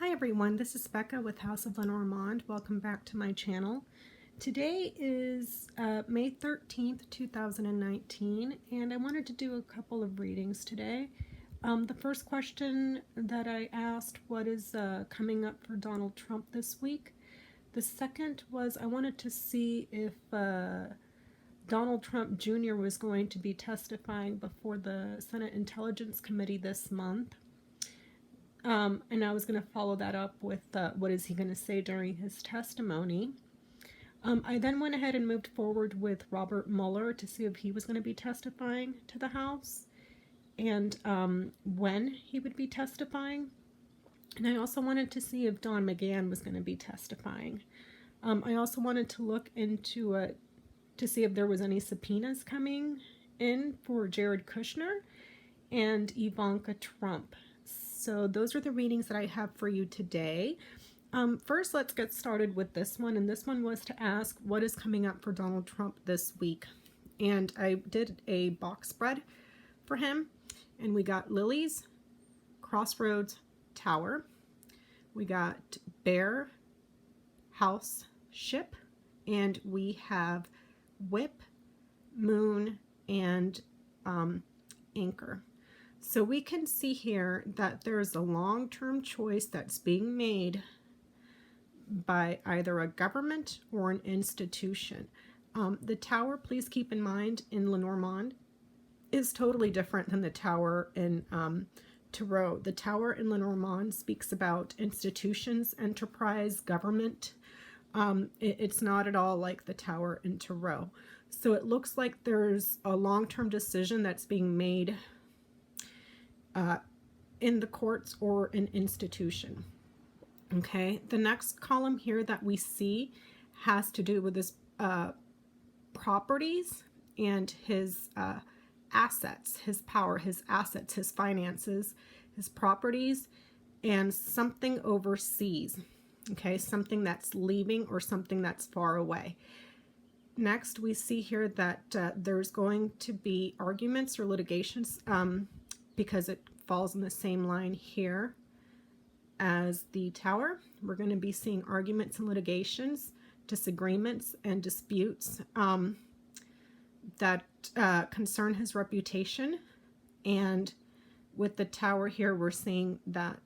Hi everyone, this is Becca with House of Lenormand. Welcome back to my channel. Today is May 13th, 2019, and I wanted to do a couple of readings today. The first question that I asked, what is coming up for Donald Trump this week? The second was I wanted to see if Donald Trump Jr. was going to be testifying before the Senate Intelligence Committee this month. And I was going to follow that up with what is he going to say during his testimony. I then went ahead and moved forward with Robert Mueller to see if he was going to be testifying to the House and when he would be testifying. And I also wanted to see if Don McGahn was going to be testifying. I also wanted to look into to see if there was any subpoenas coming in for Jared Kushner and Ivanka Trump. So those are the readings that I have for you today. First, let's get started with this one. And this one was to ask what is coming up for Donald Trump this week. And I did a box spread for him. And we got Lilies, Crossroads, Tower. We got Bear, House, Ship. And we have Whip, Moon, and Anchor. So we can see here that there's a long-term choice that's being made by either a government or an institution. The tower, please keep in mind, in Lenormand is totally different than the tower in Tarot. The tower in Lenormand speaks about institutions, enterprise, government. It's not at all like the tower in Tarot. So it looks like there's a long-term decision that's being made in the courts or an institution. Okay, the next column here that we see has to do with his properties and his assets, his power, his assets, his finances, his properties, and something overseas. Okay, something that's leaving or something that's far away. Next, we see here that there's going to be arguments or litigations because it falls in the same line here as the tower. We're going to be seeing arguments and litigations, disagreements and disputes that concern his reputation. And with the tower here, we're seeing that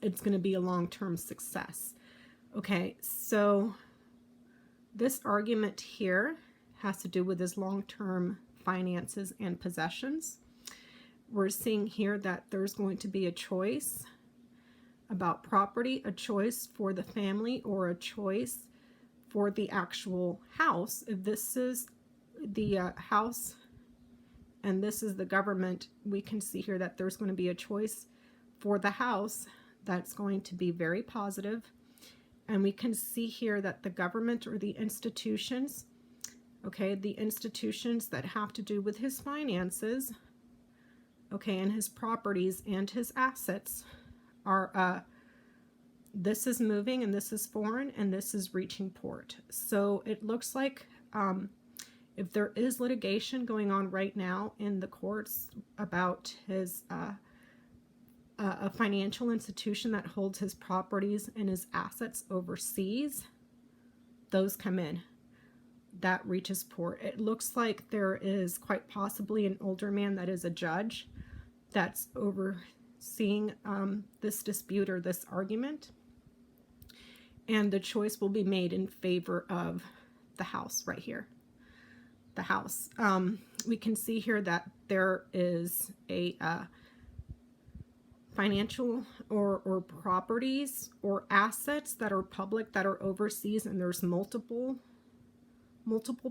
it's going to be a long-term success. Okay, so this argument here has to do with his long-term finances and possessions. We're seeing here that there's going to be a choice about property, a choice for the family, or a choice for the actual house. If this is the house and this is the government, we can see here that there's going to be a choice for the house that's going to be very positive. And we can see here that the government or the institutions, okay, the institutions that have to do with his finances, okay, and his properties and his assets are, this is moving and this is foreign and this is reaching port. So it looks like if there is litigation going on right now in the courts about his a financial institution that holds his properties and his assets overseas, those come in. That reaches port. It looks like there is quite possibly an older man that is a judge that's overseeing this dispute or this argument. And the choice will be made in favor of the house right here. The house. We can see here that there is a financial or properties or assets that are public that are overseas, and there's multiple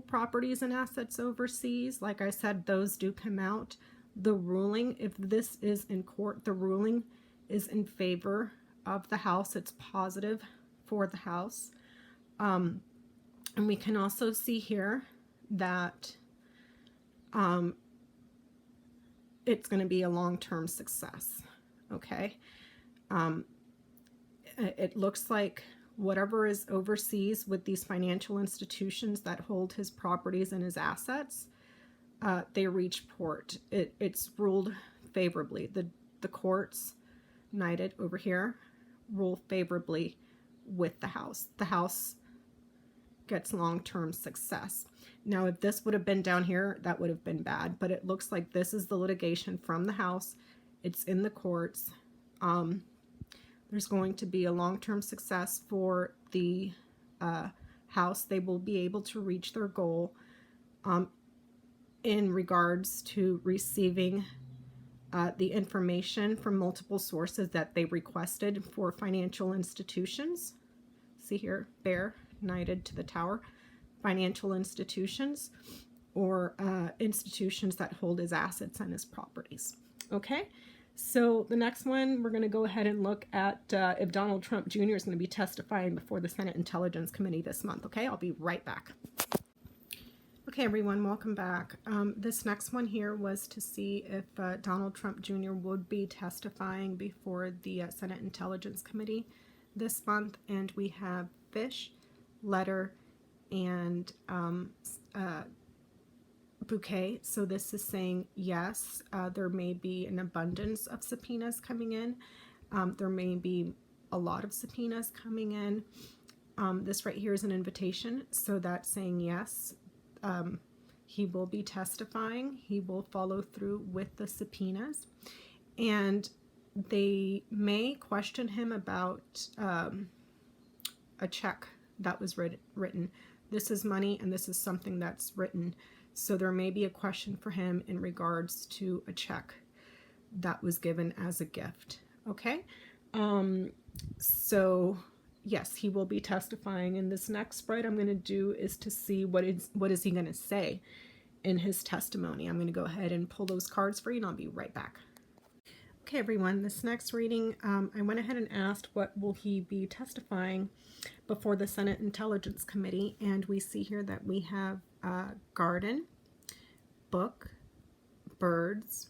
properties and assets overseas. Like I said, those do come out. The ruling, if this is in court, the ruling is in favor of the house. It's positive for the house. And we can also see here that it's going to be a long-term success. Okay. It looks like whatever is overseas with these financial institutions that hold his properties and his assets, they reach port. It's ruled favorably. The courts knighted over here, rule favorably with the House. The House gets long-term success. Now, if this would have been down here, that would have been bad, but it looks like this is the litigation from the House. It's in the courts. There's going to be a long-term success for the House. They will be able to reach their goal in regards to receiving the information from multiple sources that they requested for financial institutions. See here, bear, knighted to the tower. Financial institutions or institutions that hold his assets and his properties. Okay, so the next one, we're going to go ahead and look at if Donald Trump Jr. is going to be testifying before the Senate Intelligence Committee this month. Okay, I'll be right back. Okay, everyone, welcome back. This next one here was to see if Donald Trump Jr. would be testifying before the Senate Intelligence Committee this month, and we have fish, letter, and bouquet. So this is saying yes, there may be an abundance of subpoenas coming in. There may be a lot of subpoenas coming in. This right here is an invitation, so that's saying yes. He will be testifying. He will follow through with the subpoenas, and they may question him about a check that was written. This is money, and this is something that's written. So there may be a question for him in regards to a check that was given as a gift. Okay, so yes, he will be testifying. And this next spread I'm going to do is to see what is he going to say in his testimony. I'm going to go ahead and pull those cards for you, and I'll be right back. Okay, everyone, this next reading, I went ahead and asked what will he be testifying before the Senate Intelligence Committee, and we see here that we have garden, book, birds,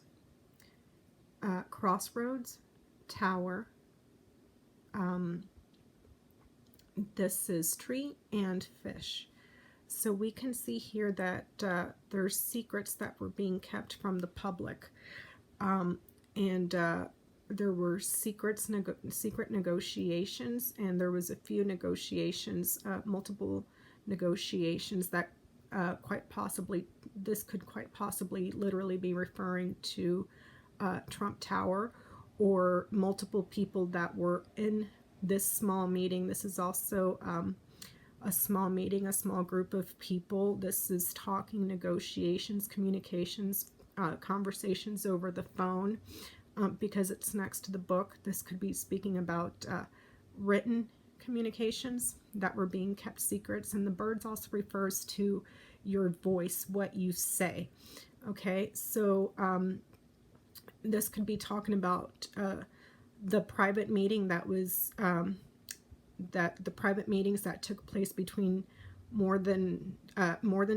crossroads, tower, this is tree, and fish. So we can see here that there's secrets that were being kept from the public. And there were secret negotiations, and there was a few negotiations, multiple negotiations that this could quite possibly literally be referring to Trump Tower or multiple people that were in this small meeting. This is also a small meeting, a small group of people. This is talking, negotiations, communications, conversations over the phone, because it's next to the book. This could be speaking about written communications that were being kept secrets, and the birds also refers to your voice, what you say. Okay, so this could be talking about the private meeting that was the private meetings that took place between more than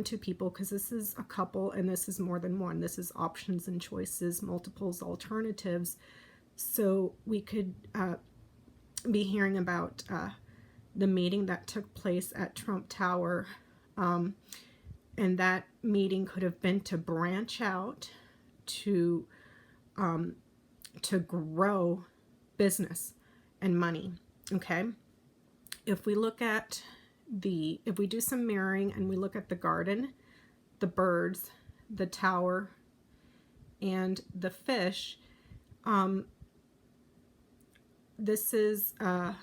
two people, because this is a couple and this is more than one. This is options and choices, multiples, alternatives. So we could be hearing about the meeting that took place at Trump Tower, and that meeting could have been to branch out, to grow business and money. Okay, if we look at if we do some mirroring and we look at the garden, the birds, the tower, and the fish, this is a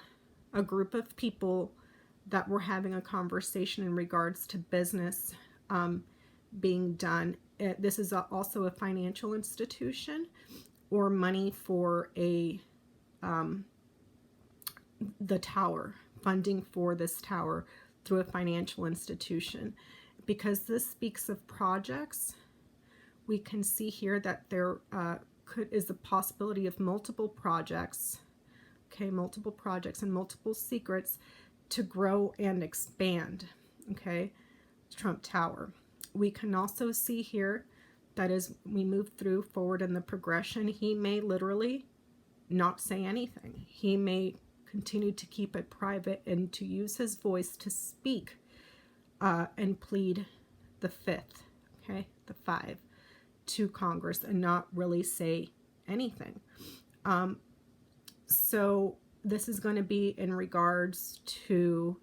group of people that were having a conversation in regards to business being done. This is also a financial institution or money for the tower, funding for this tower through a financial institution. Because this speaks of projects, we can see here that there is a possibility of multiple projects, okay, multiple projects and multiple secrets to grow and expand, okay, Trump Tower. We can also see here that as we move forward in the progression, he may literally not say anything. He may continue to keep it private and to use his voice to speak and plead the fifth, okay, the five, to Congress and not really say anything. So this is going to be in regards to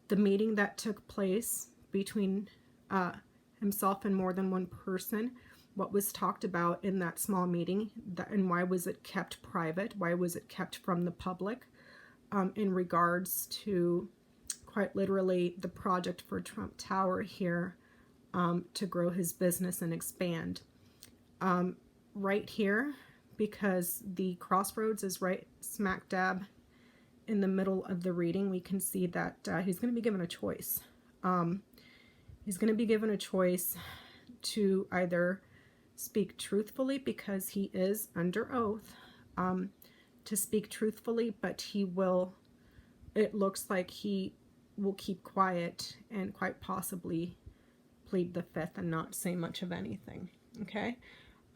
the meeting that took place between himself and more than one person. What was talked about in that small meeting, and why was it kept private? Why was it kept from the public? In regards to, quite literally, the project for Trump Tower here, to grow his business and expand. Right here, because the crossroads is right smack dab in the middle of the reading, we can see that he's going to be given a choice. He's going to be given a choice to either speak truthfully, because he is under oath, to speak truthfully, but it looks like he will keep quiet and quite possibly plead the fifth and not say much of anything. Okay.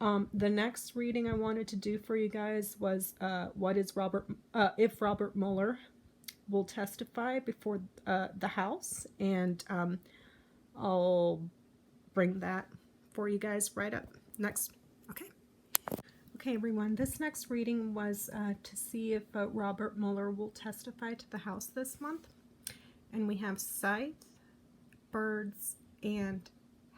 The next reading I wanted to do for you guys was if Robert Mueller will testify before the House, and I'll bring that for you guys right up next. Okay, everyone, this next reading was to see if Robert Mueller will testify to the House this month. And we have scythe, birds, and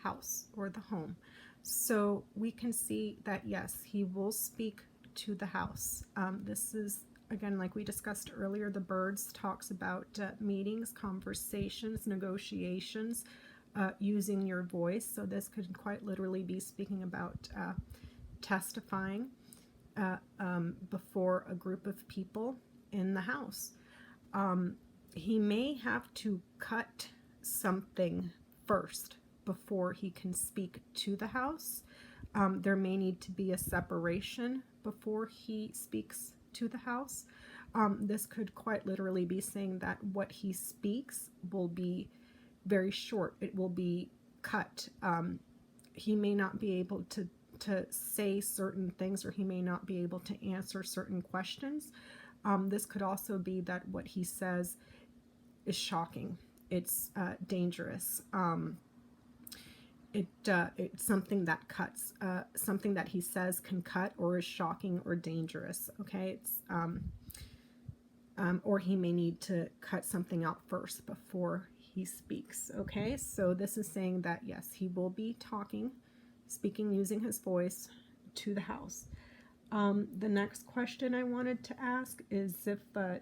house, or the home. So we can see that, yes, he will speak to the House. This is, again, like we discussed earlier, the birds talks about meetings, conversations, negotiations, using your voice. So this could quite literally be speaking about testifying before a group of people in the House. He may have to cut something first before he can speak to the House. There may need to be a separation before he speaks to the House. This could quite literally be saying that what he speaks will be very short. It will be cut. He may not be able to say certain things, or he may not be able to answer certain questions. This could also be that what he says is shocking. It's dangerous. It's something that cuts. Something that he says can cut or is shocking or dangerous. Okay, it's or he may need to cut something out first before he speaks. Okay, so this is saying that yes, he will be speaking using his voice to the House. The next question I wanted to ask is if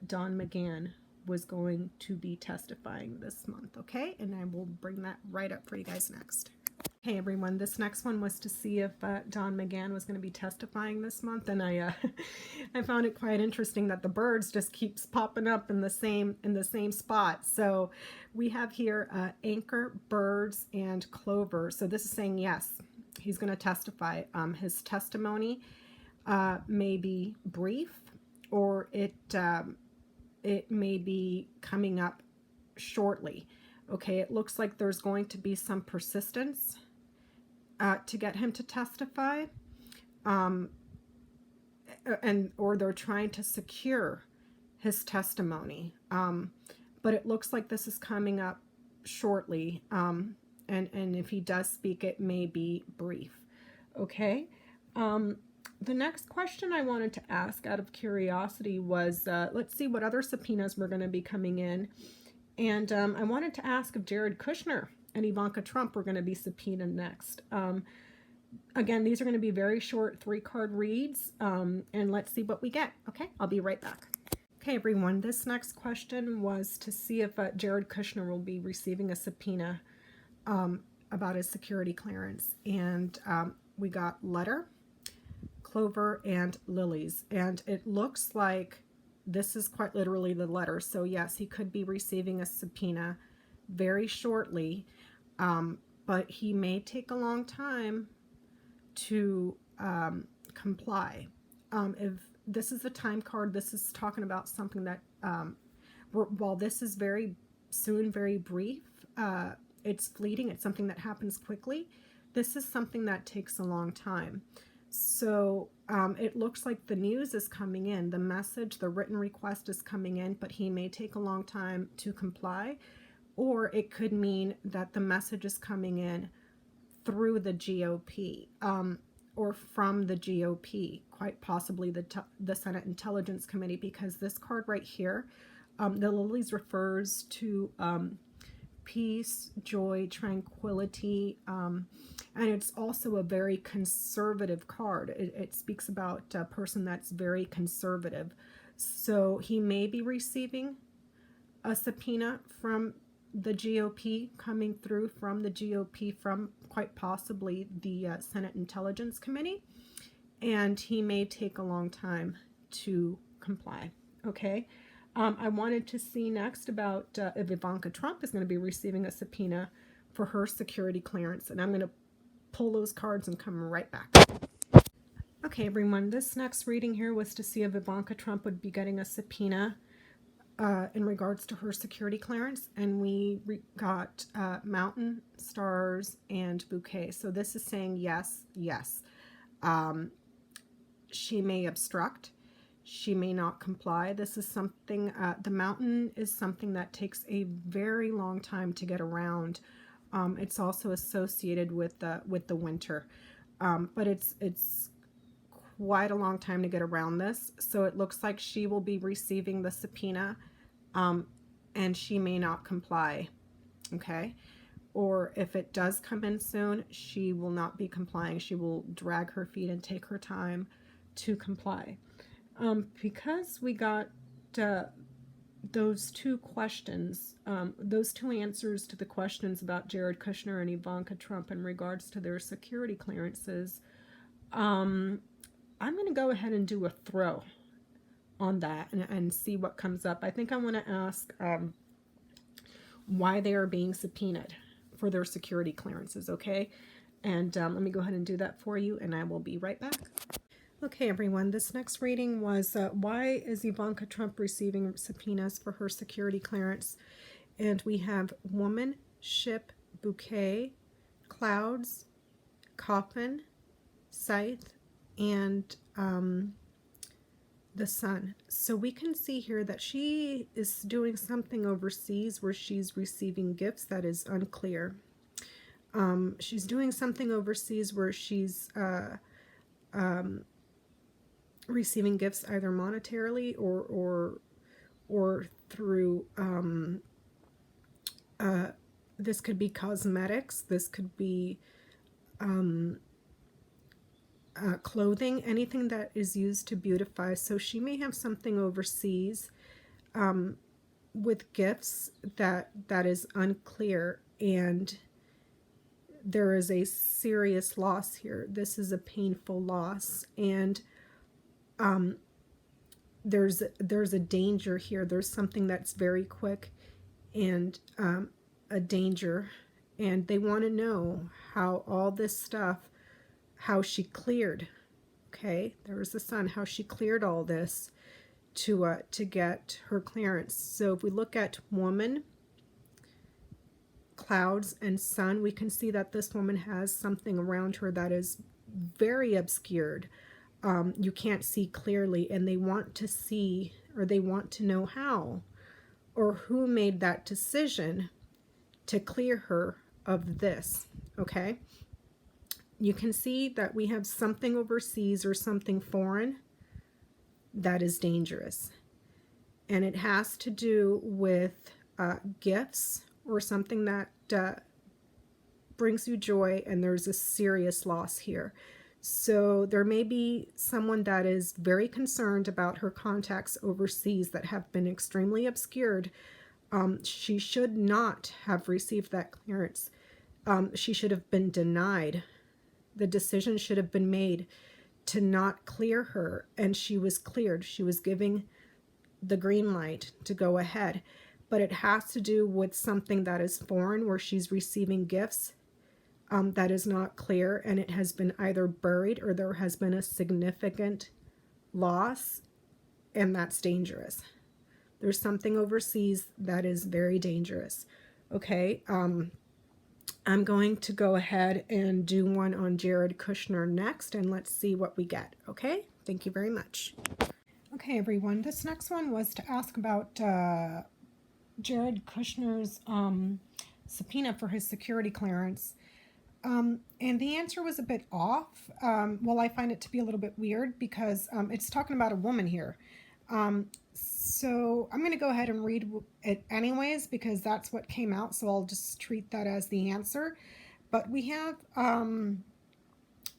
Don McGahn was going to be testifying this month. Okay, and I will bring that right up for you guys next. Hey everyone, this next one was to see if Don McGahn was going to be testifying this month, and I found it quite interesting that the birds just keeps popping up in the same spot. So we have here anchor, birds, and clover. So this is saying yes, he's going to testify. His testimony may be brief, or it may be coming up shortly. Okay, it looks like there's going to be some persistence to get him to testify, or they're trying to secure his testimony. But it looks like this is coming up shortly, and if he does speak, it may be brief. Okay. The next question I wanted to ask out of curiosity was, let's see what other subpoenas were going to be coming in. And I wanted to ask if Jared Kushner and Ivanka Trump were going to be subpoenaed next. Again, these are going to be very short 3-card reads, and let's see what we get. Okay, I'll be right back. Okay, everyone, this next question was to see if Jared Kushner will be receiving a subpoena about his security clearance. And we got letter, clover, and lilies. And it looks like this is quite literally the letter. So yes, he could be receiving a subpoena very shortly, but he may take a long time to comply. If this is a time card, this is talking about something that, while this is very soon, very brief, it's fleeting, it's something that happens quickly. This is something that takes a long time. So it looks like the news is coming in, the message, the written request is coming in, but he may take a long time to comply, or it could mean that the message is coming in through the GOP. or from the GOP, quite possibly the Senate Intelligence Committee, because this card right here, the lilies refers to peace, joy, tranquility, and it's also a very conservative card. It speaks about a person that's very conservative. So he may be receiving a subpoena from the GOP, coming through from the GOP, from quite possibly the Senate Intelligence Committee, and he may take a long time to comply. Okay. I wanted to see next about if Ivanka Trump is going to be receiving a subpoena for her security clearance, and I'm going to pull those cards and come right back. Okay, everyone, this next reading here was to see if Ivanka Trump would be getting a subpoena in regards to her security clearance, and we got mountain, stars, and bouquet. So this is saying yes, yes. She may obstruct. She may not comply. This is something, the mountain is something that takes a very long time to get around. It's also associated with the winter, but it's quite a long time to get around this. So it looks like she will be receiving the subpoena, and she may not comply. Okay. Or if it does come in soon, she will not be complying. She will drag her feet and take her time to comply. Because we got those two questions, those two answers to the questions about Jared Kushner and Ivanka Trump in regards to their security clearances, I'm going to go ahead and do a throw on that and see what comes up. I think I want to ask why they are being subpoenaed for their security clearances, okay? And let me go ahead and do that for you, and I will be right back. Okay, everyone, this next reading was why is Ivanka Trump receiving subpoenas for her security clearance? And we have woman, ship, bouquet, clouds, coffin, scythe, and the sun. So we can see here that she is doing something overseas where she's receiving gifts. That is unclear. She's doing something overseas where she's receiving gifts either monetarily or through this could be cosmetics, this could be clothing, anything that is used to beautify. So she may have something overseas with gifts that is unclear, and there is a serious loss here. This is a painful loss, and there's a danger here. There's something that's very quick and a danger, and they want to know how all this stuff, how she cleared. Okay, there was the sun, how she cleared all this to get her clearance. So if we look at woman, clouds, and sun, we can see that this woman has something around her that is very obscured. You can't see clearly, and they want to see, or they want to know how or who made that decision to clear her of this. Okay, you can see that we have something overseas or something foreign that is dangerous, and it has to do with gifts or something that brings you joy, and there's a serious loss here. So there may be someone that is very concerned about her contacts overseas that have been extremely obscured. She should not have received that clearance. She should have been denied. The decision should have been made to not clear her, and she was cleared. She was giving the green light to go ahead. But it has to do with something that is foreign, where she's receiving gifts that is not clear, and it has been either buried or there has been a significant loss, and that's dangerous. There's something overseas that is very dangerous. Okay, I'm going to go ahead and do one on Jared Kushner next, and let's see what we get. Okay, thank you very much. Okay, everyone, this next one was to ask about Jared Kushner's subpoena for his security clearance. And the answer was a bit off. Well, I find it to be a little bit weird because it's talking about a woman here. So I'm going to go ahead and read it anyways because that's what came out. So I'll just treat that as the answer. But we have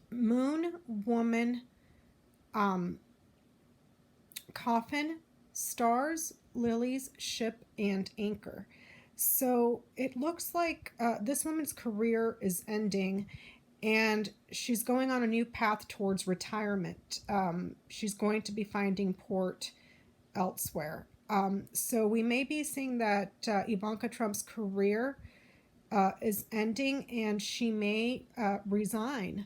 moon, woman, coffin, stars, lilies, ship, and anchor. So it looks like this woman's career is ending and she's going on a new path towards retirement. She's going to be finding port elsewhere. So we may be seeing that Ivanka Trump's career is ending and she may resign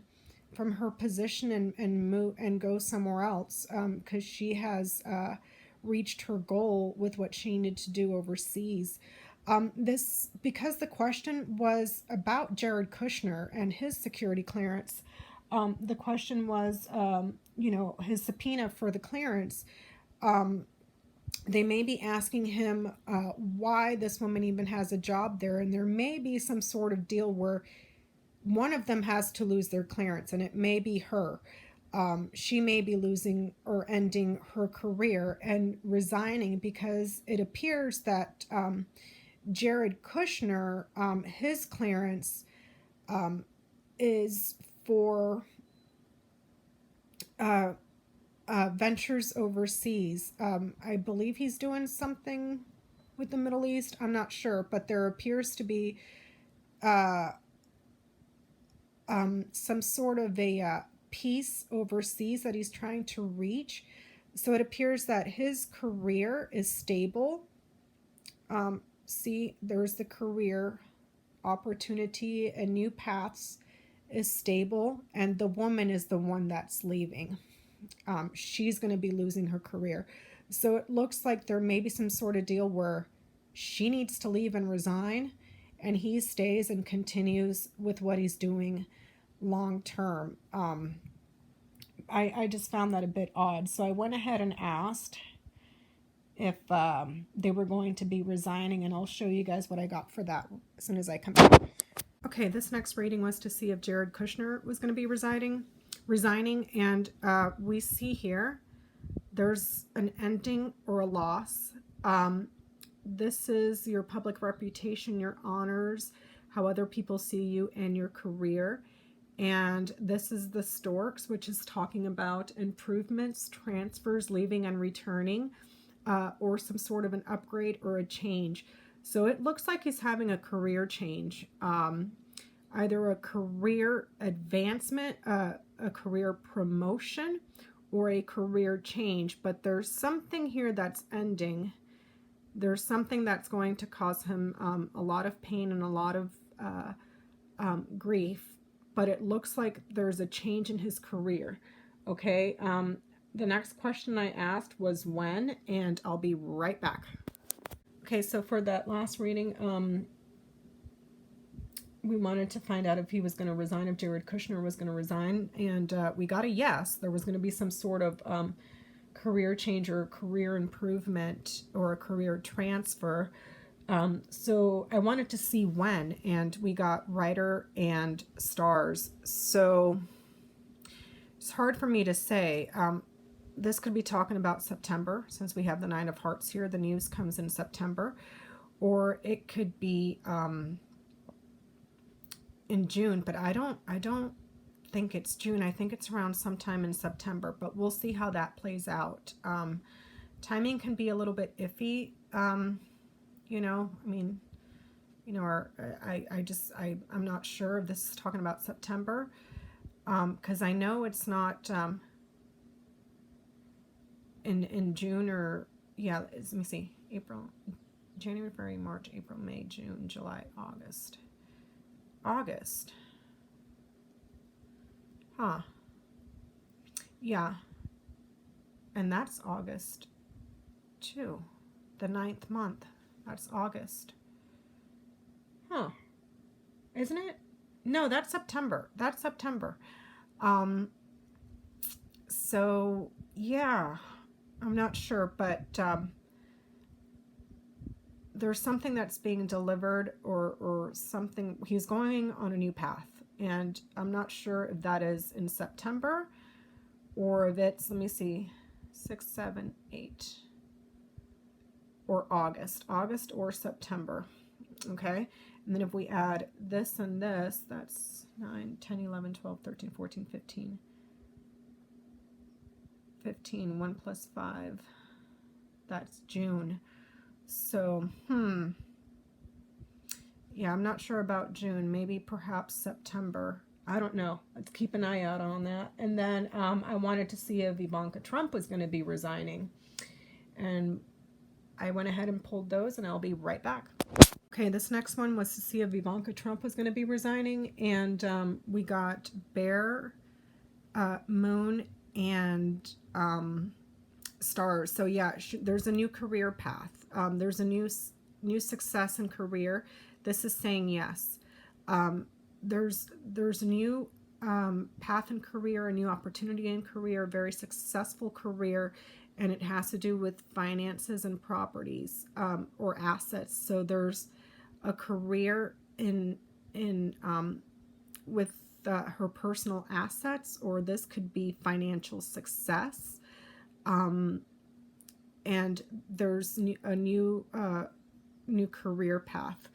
from her position and move and go somewhere else because she has reached her goal with what she needed to do overseas. Because the question was about Jared Kushner and his security clearance. The question was, his subpoena for the clearance. They may be asking him why this woman even has a job there, and there may be some sort of deal where one of them has to lose their clearance, and it may be her. She may be losing or ending her career and resigning because it appears that Jared Kushner, his clearance is for ventures overseas. I believe he's doing something with the Middle East. I'm not sure, but there appears to be some sort of a peace overseas that he's trying to reach. So it appears that his career is stable. See, there's the career opportunity and new paths is stable, and the woman is the one that's leaving. She's going to be losing her career. So it looks like there may be some sort of deal where she needs to leave and resign, and he stays and continues with what he's doing long term. I just found that a bit odd. So I went ahead and asked if they were going to be resigning, and I'll show you guys what I got for that as soon as I come back. Okay, this next reading was to see if Jared Kushner was going to be resigning, and we see here there's an ending or a loss. This is your public reputation, your honors, how other people see you, and your career. And this is the Storks, which is talking about improvements, transfers, leaving and returning, or some sort of an upgrade or a change. So it looks like he's having a career change, either a career advancement, a career promotion, or a career change. But there's something here that's ending. There's something that's going to cause him a lot of pain and a lot of grief. But it looks like there's a change in his career. Okay. The next question I asked was when, and I'll be right back. Okay, so for that last reading, we wanted to find out if he was going to resign, if Jared Kushner was going to resign, and we got a yes. There was going to be some sort of career change or career improvement or a career transfer. So I wanted to see when, and we got writer and stars. So it's hard for me to say. This could be talking about September, since we have the Nine of Hearts here. The news comes in September. Or it could be in June, but I don't think it's June. I think it's around sometime in September, but we'll see how that plays out. Timing can be a little bit iffy. I'm not sure if this is talking about September, because I know it's not in June or, yeah, let me see, April, January, February, March, April, May, June, July, August. Huh. Yeah. And that's August too. The 9th month. That's August. Huh. Isn't it? No, that's September. So yeah, I'm not sure, but there's something that's being delivered or something. He's going on a new path. and I'm not sure if that is in September or if it's, let me see, 6, 7, 8, or August or September. Okay, and then if we add this and this, that's 9, 10, 11, 12, 13, 14, 15. 15, 1 plus 5, that's June. So, yeah, I'm not sure about June, maybe perhaps September. I don't know. Let's keep an eye out on that. And then I wanted to see if Ivanka Trump was going to be resigning. And I went ahead and pulled those, and I'll be right back. Okay, this next one was to see if Ivanka Trump was going to be resigning, and we got Bear, Moon, and Stars. So yeah, there's a new career path. There's a new success in career. This is saying yes. There's a new path in career, a new opportunity in career, a very successful career, and it has to do with finances and properties or assets. So there's a career in with her personal assets, or this could be financial success. And there's a new career path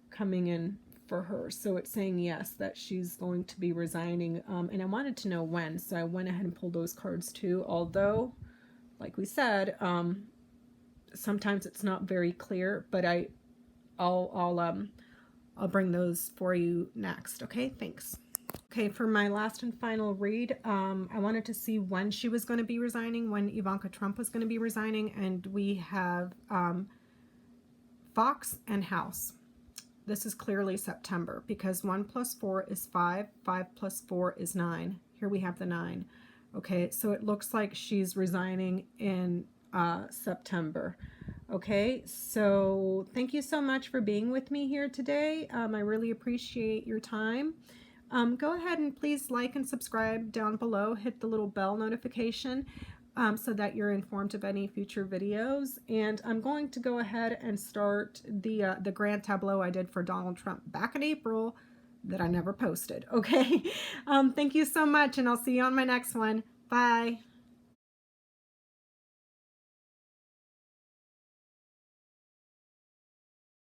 coming in for her. So it's saying yes, that she's going to be resigning. And I wanted to know when, so I went ahead and pulled those cards too. Although, like we said, sometimes it's not very clear, but I'll bring those for you next. Okay, thanks. Okay, for my last and final read, I wanted to see when she was going to be resigning, when Ivanka Trump was going to be resigning, and we have Fox and House. This is clearly September, because 1 plus 4 is 5, 5 plus 4 is 9. Here we have the 9. Okay, so it looks like she's resigning in September. Okay, so thank you so much for being with me here today. I really appreciate your time. Go ahead and please like and subscribe down below. Hit the little bell notification so that you're informed of any future videos. And I'm going to go ahead and start the grand tableau I did for Donald Trump back in April that I never posted. Okay, thank you so much, and I'll see you on my next one. Bye.